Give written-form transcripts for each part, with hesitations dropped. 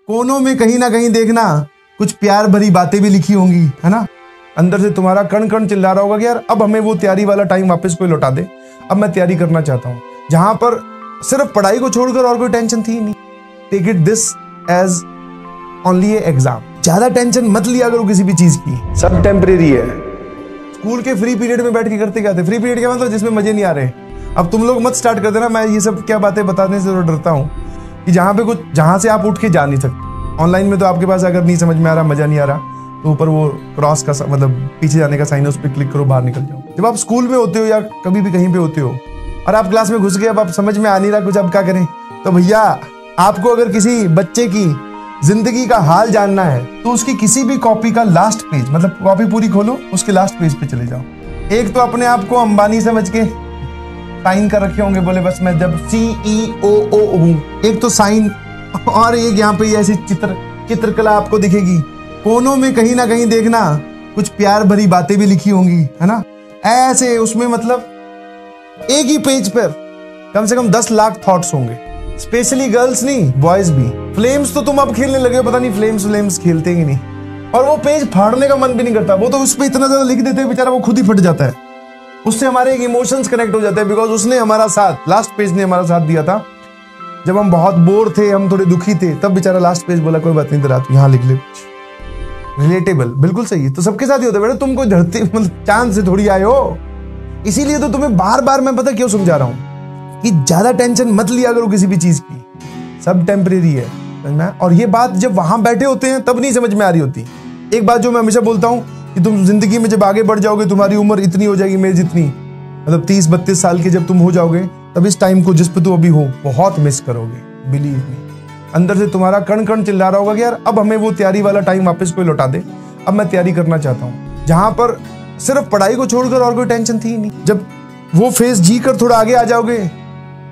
कोनों में कहीं ना कहीं देखना कुछ प्यार भरी बातें भी लिखी होंगी, है ना। अंदर से तुम्हारा कण कण चिल्ला रहा होगा कि यार अब हमें वो तैयारी वाला टाइम वापस कोई लौटा दे, अब मैं तैयारी करना चाहता हूँ, जहां पर सिर्फ पढ़ाई को छोड़कर और कोई टेंशन थी ही नहीं। Take it this as only a exam. ज्यादा टेंशन मत लिया करो किसी भी चीज की, सब टेम्परेरी है। स्कूल के फ्री पीरियड में बैठ के करते क्या थे? फ्री पीरियड क्या मतलब? जिसमें मजे नहीं आ रहे। अब तुम लोग मत स्टार्ट कर देना। मैं ये सब क्या बातें बताने से डरता हूँ कि जहां से आप उठ के जा नहीं सकते। ऑनलाइन में तो आपके पास अगर नहीं समझ में आ रहा, मजा नहीं आ रहा, तो ऊपर वो क्रॉस का मतलब पीछे जाने का साइन है, उस पर क्लिक करो, बाहर निकल जाओ। जब आप स्कूल में होते हो या कभी भी कहीं पे होते हो और आप क्लास में घुस गए, अब आप समझ में आ नहीं रहा कुछ, अब क्या करें? तो भैया आपको अगर किसी बच्चे की जिंदगी का हाल जानना है तो उसकी किसी भी कॉपी का लास्ट पेज, मतलब कॉपी पूरी खोलो, उसके लास्ट पेज पे चले जाओ। एक तो अपने आप को अंबानी समझ के साइन कर रखे होंगे, बोले बस मैं जब CEO हूं, एक तो साइन, और एक यहाँ पे ऐसी चित्रकला आपको दिखेगी। कोनों में कहीं ना कहीं देखना कुछ प्यार भरी बातें भी लिखी होंगी, है ना। ऐसे उसमें मतलब एक ही पेज पर कम से कम 10 लाख थॉट्स होंगे, स्पेशली गर्ल्स नहीं, बॉयज भी। फ्लेम्स तो तुम अब खेलने लगे हो, पता नहीं फ्लेम्स खेलते ही नहीं, और वो पेज फाड़ने का मन भी नहीं करता। वो तो उस पे इतना ज्यादा लिख देते हैं बेचारा, वो खुद ही फट जाता है। उससे हमारे एक इमोशंस कनेक्ट हो जाते हैं, बिकॉज उसने हमारा साथ, लास्ट पेज ने हमारा साथ दिया था जब हम बहुत बोर थे, हम थोड़े दुखी थे, तब बेचारा लास्ट पेज बोला कोई बात नहीं तेरा, तू यहाँ लिख ले। रिलेटेबल, बिल्कुल सही है। तो सबके साथ ही होता है बेटा, तुम कोई धरती मतलब चांद से थोड़ी आए हो। इसीलिए तो तुम्हें बार बार मैं पता क्यों समझा रहा हूं कि ज्यादा टेंशन मत लिया करो किसी भी चीज की, सब टेम्परेरी है, समझना। और ये बात जब वहां बैठे होते हैं तब नहीं समझ में आ रही होती। एक बात जो मैं हमेशा बोलता हूं कि तुम जिंदगी में जब आगे बढ़ जाओगे, तुम्हारी उम्र इतनी हो जाएगी मेरी जितनी, मतलब 30-32 साल के जब तुम हो जाओगे, तब इस टाइम को जिस पे तुम अभी हो बहुत मिस करोगे, बिलीव मी। अंदर से तुम्हारा कण कण चिल्ला रहा होगा कि यार अब हमें वो तैयारी वाला टाइम वापस कोई लौटा दे, अब मैं तैयारी करना चाहता हूँ, जहां पर सिर्फ पढ़ाई को छोड़कर और कोई टेंशन थी ही नहीं। जब वो फेस जी कर थोड़ा आगे आ जाओगे,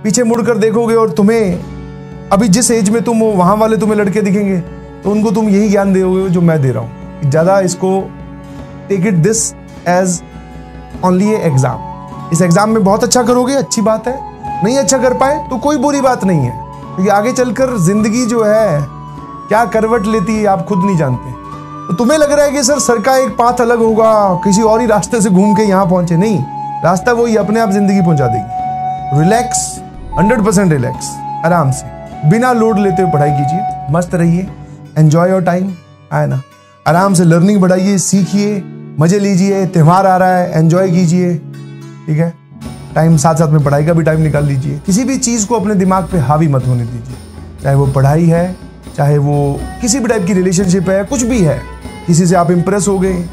पीछे मुड़कर देखोगे और तुम्हें अभी जिस एज में तुम हो वहां वाले तुम्हें लड़के दिखेंगे, तो उनको तुम यही ज्ञान दोगे जो मैं दे रहा हूँ। ज्यादा इसको take it this as only a exam. इस एग्जाम में बहुत अच्छा करोगे, अच्छी बात है, नहीं अच्छा कर पाए तो कोई बुरी बात नहीं है, क्योंकि आगे चलकर जिंदगी जो है क्या करवट लेती है आप खुद नहीं जानते। तो तुम्हें लग रहा है कि सर का एक पाथ अलग होगा, किसी और ही रास्ते से घूम के यहाँ पहुंचे, नहीं, रास्ता वही अपने आप जिंदगी पहुंचा देगी। रिलैक्स, 100% रिलैक्स, आराम से बिना लोड लेते हुए पढ़ाई कीजिए, मस्त रहिए, एंजॉय योर टाइम, है ना। आराम से लर्निंग बढ़ाइए, सीखिए, मजे लीजिए, त्योहार आ रहा है, एंजॉय कीजिए, ठीक है। टाइम साथ साथ में पढ़ाई का भी टाइम निकाल लीजिए। किसी भी चीज को अपने दिमाग पे हावी मत होने दीजिए, चाहे वो पढ़ाई है, चाहे वो किसी भी टाइप की रिलेशनशिप है, कुछ भी है। किसी से आप इंप्रेस हो गए,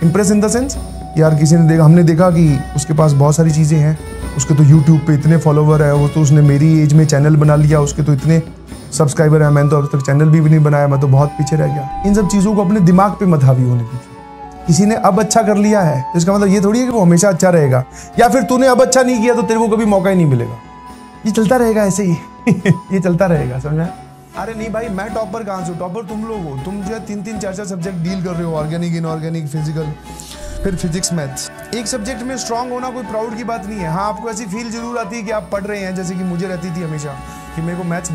इंप्रेस इन द सेंस यार किसी ने देखा, हमने देखा कि उसके पास बहुत सारी चीजें हैं, उसके तो यूट्यूब पे इतने फॉलोवर है, वो तो उसने मेरी एज में चैनल बना लिया, उसके तो इतने सब्सक्राइबर है, मैंने तो अब तक चैनल भी नहीं बनाया, मैं तो बहुत पीछे रह गया। इन सब चीजों को अपने दिमाग पे मत हावी होने दीजिए। किसी ने अब अच्छा कर लिया है तो इसका मतलब ये थोड़ी है कि वो हमेशा अच्छा रहेगा, या फिर तूने अब अच्छा नहीं किया तो तेरे को कभी मौका ही नहीं मिलेगा। ये चलता रहेगा ऐसे ही ये चलता रहेगा, समझा। अरे नहीं भाई, मैं टॉपर कहाँ से हूँ? टॉपर तुम लोग हो। तुम जो है 3-3, 4-4 सब्जेक्ट डील कर रहे हो, ऑर्गेनिक, इनऑर्गेनिक, फिजिकल, फिर फिजिक्स, मैथ्स। एक सब्जेक्ट में स्ट्रांग होना कोई प्राउड की बात नहीं है। हाँ, आपको ऐसी फील जरूर आती है कि आप पढ़ रहे हैं, जैसे कि मुझे रहती थी हमेशा कि मेरे को मैथ्स